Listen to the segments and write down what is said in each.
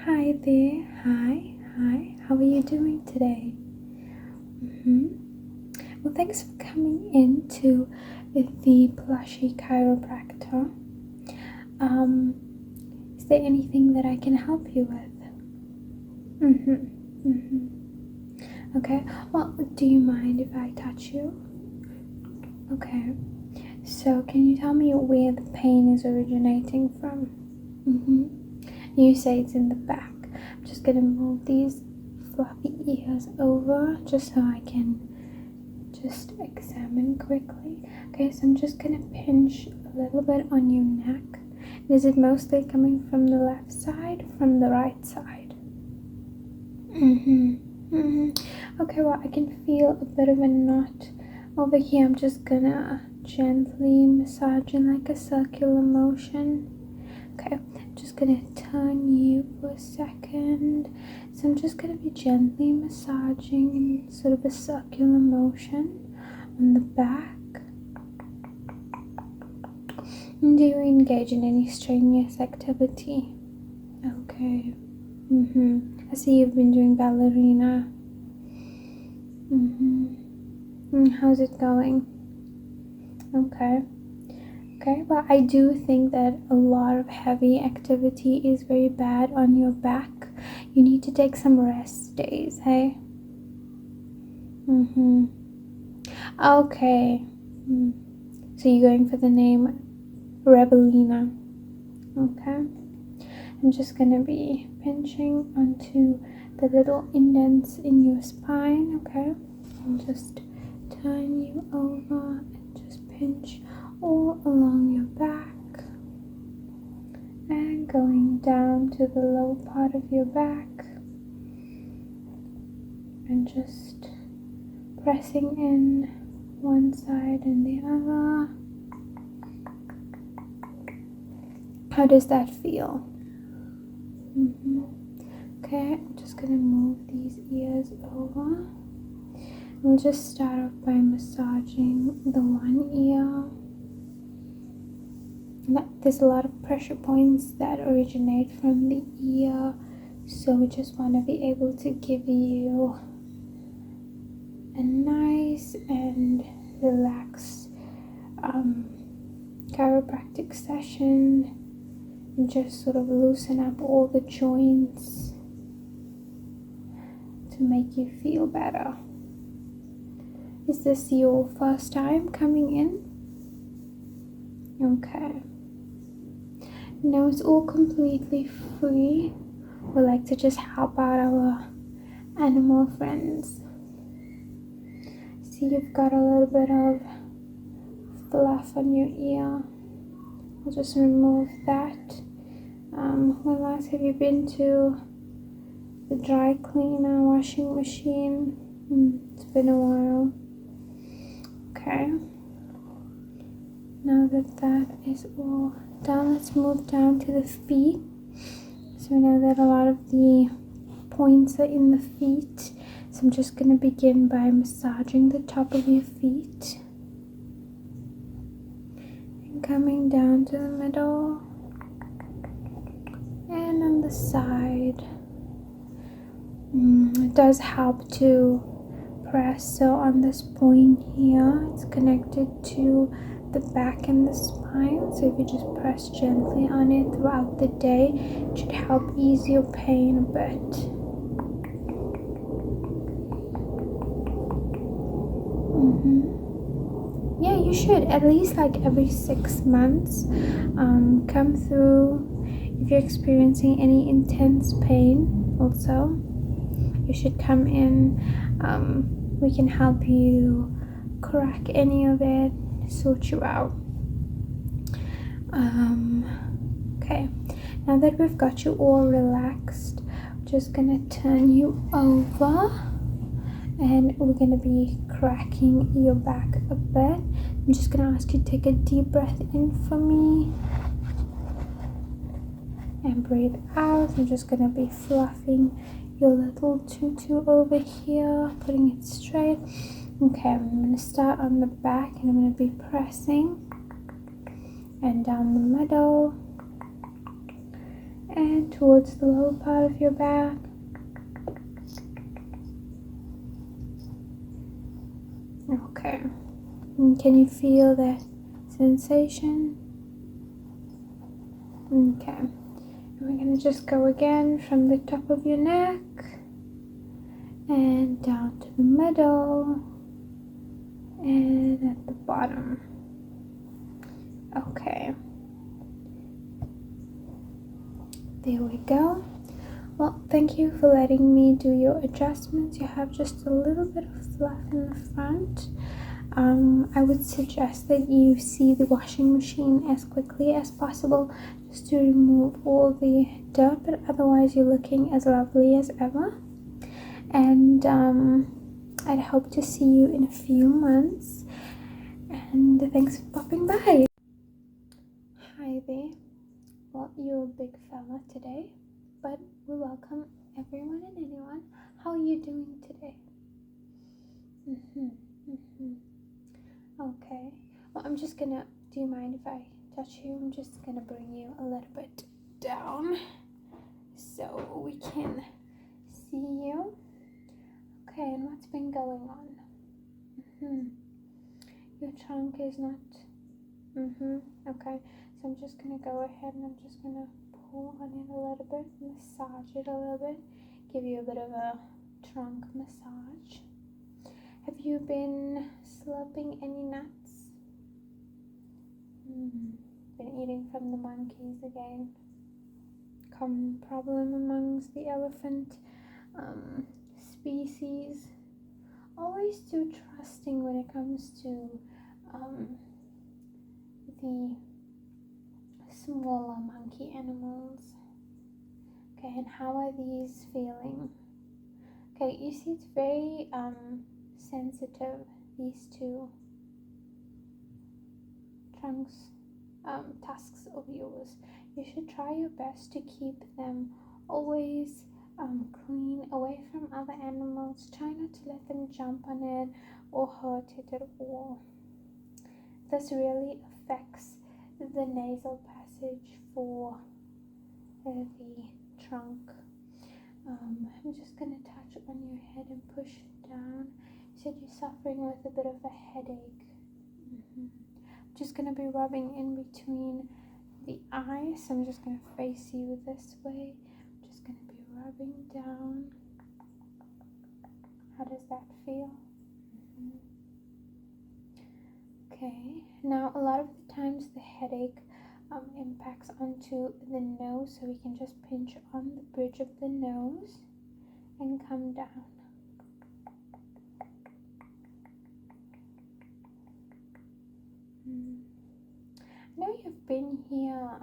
Hi there. Hi. How are you doing today? Well, thanks for coming in to the Plushie Chiropractor. Is there anything that I can help you with? Okay. Well, do you mind if I touch you? Okay. So, can you tell me where the pain is originating from? You say it's in the back. I'm just gonna move these fluffy ears over just so I can just examine quickly. Okay, so I'm just gonna pinch a little bit on your neck. Is it mostly coming from the left side or from the right side? Okay, well, I can feel a bit of a knot over here. I'm just gonna gently massage in like a circular motion. Okay, I'm just gonna turn you for a second. So I'm just gonna be gently massaging in sort of a circular motion on the back. And do you engage in any strenuous activity? Okay. I see you've been doing ballerina. How's it going? Okay, well, I do think that a lot of heavy activity is very bad on your back. You need to take some rest days, hey? Okay. So you're going for the name Rebelina. Okay. I'm just gonna be pinching onto the little indents in your spine, okay? And just turn you over and just pinch all along your back and going down to the low part of your back and just pressing in one side and the other. How does that feel? Okay, I'm just gonna move these ears over. We'll just start off by massaging the one ear. There's a lot of pressure points that originate from the ear, so we just want to be able to give you a nice and relaxed chiropractic session and just sort of loosen up all the joints to make you feel better. Is this your first time coming in? Okay. No, it's all completely free. We like to just help out our animal friends. See, you've got a little bit of fluff on your ear. I'll just remove that. When last have you been to the dry cleaner, washing machine? It's been a while. Okay. Now that that is all done, let's move down to the feet. So we know that a lot of the points are in the feet. So I'm just going to begin by massaging the top of your feet. And coming down to the middle. And on the side. It does help to press. So on this point here, it's connected to the back and the spine. So if you just press gently on it throughout the day, it should help ease your pain a bit. Yeah, you should at least like every 6 months come through. If you're experiencing any intense pain also, you should come in. We can help you crack any of it, sort you out. Okay, now that we've got you all relaxed, I'm just gonna turn you over and we're gonna be cracking your back a bit. I'm just gonna ask you to take a deep breath in for me and breathe out. I'm just gonna be fluffing your little tutu over here, putting it straight. Okay, I'm gonna start on the back and I'm gonna be pressing and down the middle and towards the lower part of your back. Okay. And can you feel that sensation? Okay. And we're going to just go again from the top of your neck and down to the middle and at the bottom. Okay. There we go. Well, thank you for letting me do your adjustments. You have just a little bit of fluff in the front. I would suggest that you see the washing machine as quickly as possible just to remove all the dirt, but otherwise you're looking as lovely as ever. And I'd hope to see you in a few months. And thanks for popping by. Hi there. Well, you're a big fella today, but we welcome everyone and anyone. How are you doing today? Okay. Well, I'm just gonna, do you mind if I touch you? I'm just gonna bring you a little bit down so we can see you. Okay, and what's been going on? Your trunk is not, okay. So I'm just gonna go ahead and I'm just gonna pull on it a little bit, massage it a little bit, give you a bit of a trunk massage. Have you been slurping any nuts? Been eating from the monkeys again. Common problem amongst the elephant species. Always too trusting when it comes to the smaller monkey animals. Okay, and how are these feeling? Okay, you see it's very sensitive, these two tusks of yours. You should try your best to keep them always clean, away from other animals. Try not to let them jump on it or hurt it at all. This really affects the nasal passage for the trunk. I'm just going to touch on your head and push down. You said you're suffering with a bit of a headache. I'm just going to be rubbing in between the eyes. I'm just going to face you this way. I'm just going to be rubbing down. How does that feel? Okay, now a lot of the times the headache impacts onto the nose, so we can just pinch on the bridge of the nose and come down. I know you've been here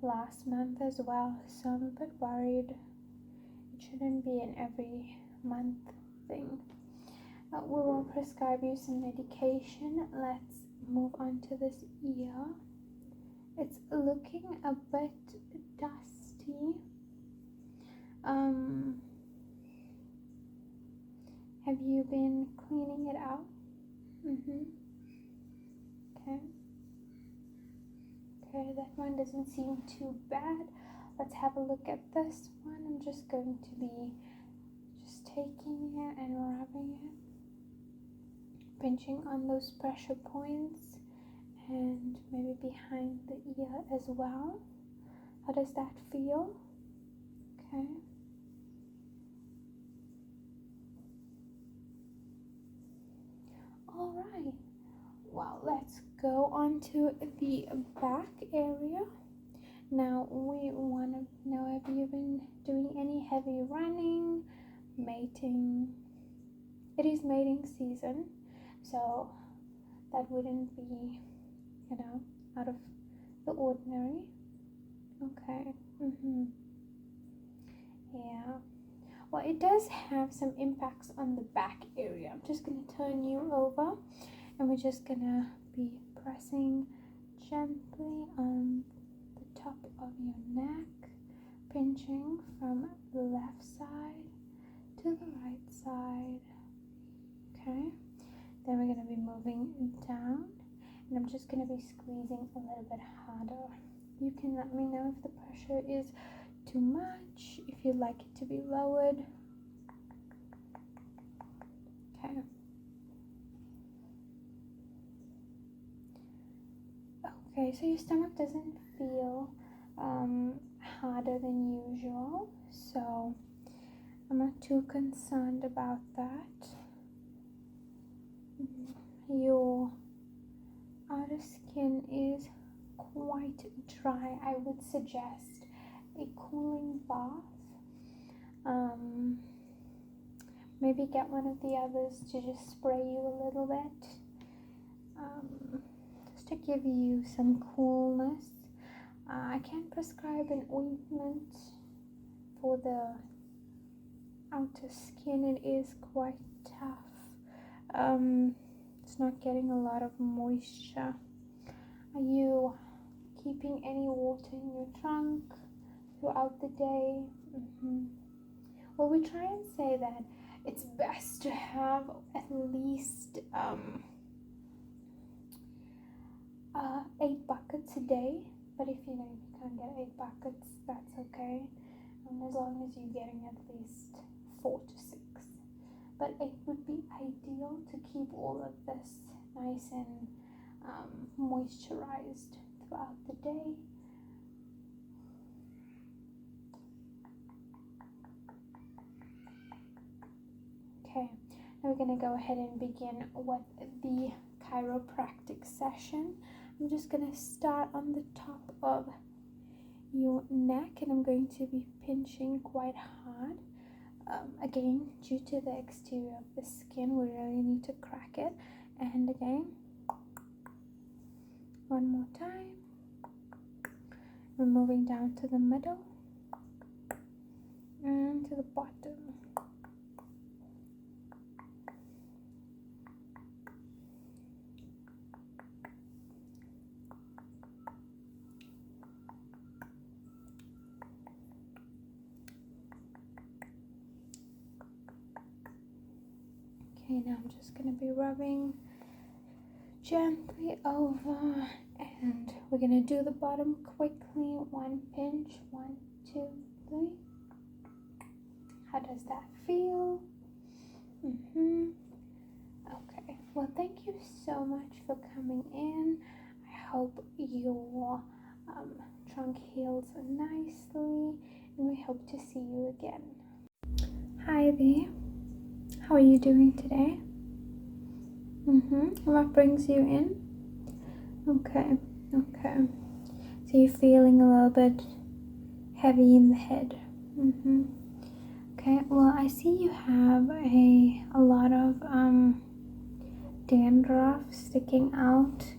last month as well, so I'm a bit worried. It shouldn't be an every month thing. We will prescribe you some medication. Let's move on to this ear. It's looking a bit dusty. Have you been cleaning it out? Okay, that one doesn't seem too bad. Let's have a look at this one. I'm just going to be just taking it and rubbing it, pinching on those pressure points and maybe behind the ear as well. How does that feel? Okay. All right. Well, let's go on to the back area. Now we want to know, have you been doing any heavy running, mating? It is mating season, so that wouldn't be, out of the ordinary. Okay. Yeah. Well, it does have some impacts on the back area. I'm just going to turn you over and we're just going to be pressing gently on the top of your neck, pinching from the left side to the right side. Okay. Then we're going to be moving down and I'm just going to be squeezing a little bit harder. You can let me know if the pressure is too much, if you'd like it to be lowered. Okay. Okay, so your stomach doesn't feel harder than usual, so I'm not too concerned about that. Your outer skin is quite dry. I would suggest a cooling bath. Maybe get one of the others to just spray you a little bit, just to give you some coolness. I can prescribe an ointment for the outer skin. It is quite tough. It's not getting a lot of moisture. Are you keeping any water in your trunk throughout the day? Well, we try and say that it's best to have at least 8 buckets a day, but if you can't get 8 buckets, that's okay, as long as you're getting at least 4 to 6. But 8 would be ideal to keep all of this nice and moisturized throughout the day. Okay, now we're going to go ahead and begin with the chiropractic session. I'm just going to start on the top of your neck, and I'm going to be pinching quite hard. Again, due to the exterior of the skin, we really need to crack it. And again, one more time. We're moving down to the middle and to the bottom. Okay, now I'm just going to be rubbing gently over, and we're going to do the bottom quickly. 1 pinch, 1, 2, 3. How does that feel? Okay, well, thank you so much for coming in. I hope your trunk heals nicely, and we hope to see you again. Hi there. How are you doing today? What brings you in? Okay. So you're feeling a little bit heavy in the head. Okay, well, I see you have a lot of dandruff sticking out.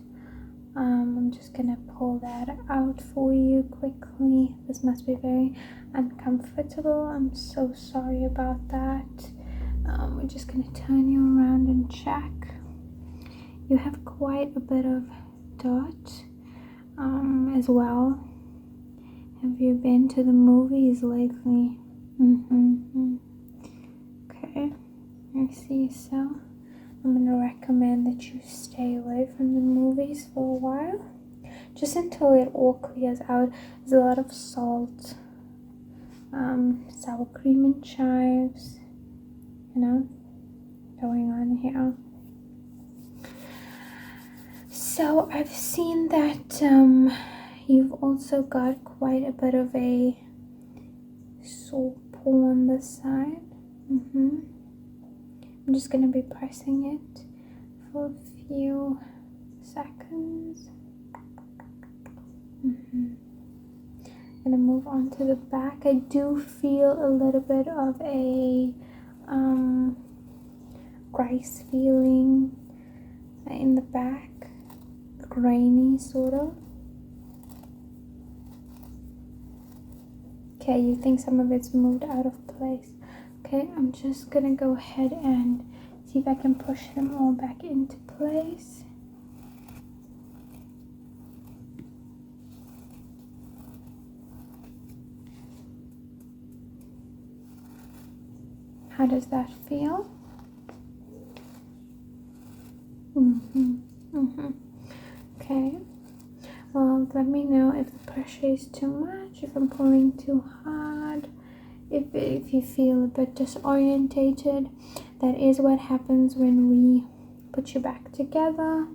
I'm just gonna pull that out for you quickly. This must be very uncomfortable. I'm so sorry about that. We're just gonna turn you around and check. You have quite a bit of dirt as well. Have you been to the movies lately? Okay, I see. So I'm gonna recommend that you stay away from the movies for a while, just until it all clears out. There's a lot of salt, sour cream and chives, going on here. So I've seen that you've also got quite a bit of a sore pull on this side. I'm just going to be pressing it for a few seconds. I'm going to move on to the back. I do feel a little bit of a rice feeling in the back, grainy sort of. Okay, you think some of it's moved out of place. Okay, I'm just gonna go ahead and see if I can push them all back into place. How does that feel? Okay. Well, let me know if the pressure is too much, if I'm pulling too hard, if you feel a bit disorientated. That is what happens when we put you back together.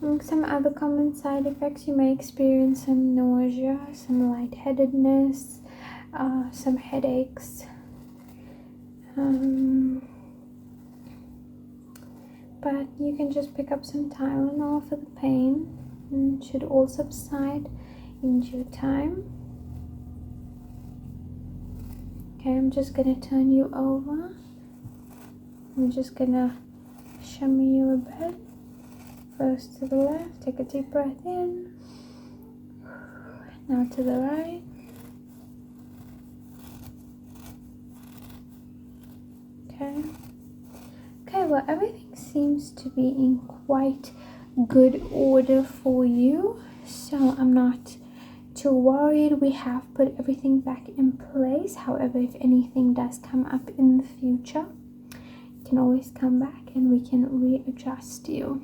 And some other common side effects, you may experience some nausea, some lightheadedness, some headaches. But you can just pick up some Tylenol for the pain, and it should all subside in due time. Okay, I'm just gonna turn you over. I'm just gonna shimmy you a bit. First to the left, take a deep breath in. Now to the right. Okay. Okay, well, everything seems to be in quite good order for you, so I'm not too worried. We have put everything back in place. However, if anything does come up in the future, you can always come back and we can readjust you.